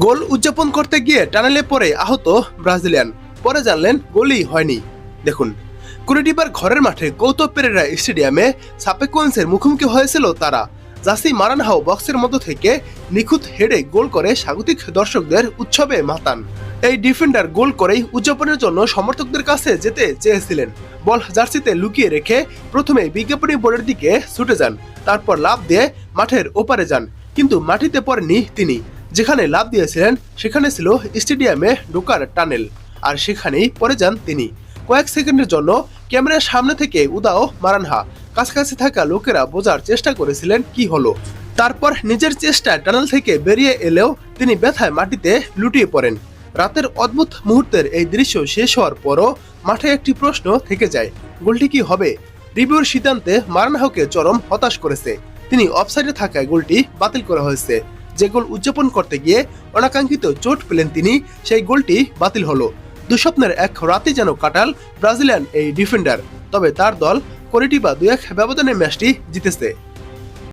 গোল উদযাপন করতে গিয়ে টানেলে পড়ে আহত ব্রাজিলিয়ান, পরে জানলেন গোলই হয়নি। দেখুন, কুরিটিবার ঘরের মাঠে গৌতম পেরেরা স্টেডিয়ামে সাপেকুয়েন্সের মুখোমুখি হয়েছিল তারা। জাসি মারানহাও বক্সের মধ্য থেকে নিখুঁত হেডে গোল করে স্বাগতিক দর্শকদের উৎসবে মাতান। এই ডিফেন্ডার গোল করেই উদযাপনের জন্য সমর্থকদের কাছে যেতে চেয়েছিলেন। বল জার্সিতে লুকিয়ে রেখে প্রথমে বিজ্ঞাপনী বোর্ডের দিকে ছুটে যান, তারপর লাফ দিয়ে মাঠের ওপারে যান। কিন্তু মাটিতে পড়েননি তিনি। যেখানে লাফ দিয়েছিলেন সেখানে ছিল স্টেডিয়ামে ঢোকার টানেল, আর সেখানেই পড়ে যান তিনি। কয়েক সেকেন্ডের জন্য ক্যামেরার সামনে থেকে উদাও মারানহা। কাছাকাছি থাকা লোকেরা বোঝার চেষ্টা করেছিলেন কি হলো। তারপর নিজের চেষ্টায় টানেল থেকে বেরিয়ে এলেও তিনি ব্যথায় মাটিতে লুটিয়ে পড়েন। রাতের অদ্ভুত মুহূর্তের এই দৃশ্য শেষ হওয়ার পরও মাঠে একটি প্রশ্ন থেকে যায়, গোলটি কি হবে? রিভিউর সিদ্ধান্তে মারানহাকে চরম হতাশ করেছে। তিনি অফসাইডে থাকায় গোলটি বাতিল করা হয়েছে। যে গোল উদযাপন করতে গিয়ে অনাকাঙ্ক্ষিত চোট পেলেন তিনি, সেই গোলটি বাতিল হলো। দুঃস্বপ্নের এক রাতে যেন কাটাল ব্রাজিলিয়ান এই ডিফেন্ডার। তবে তার দল কোরিটিবা 2-1 ব্যবধানে ম্যাচটি জিতেছে।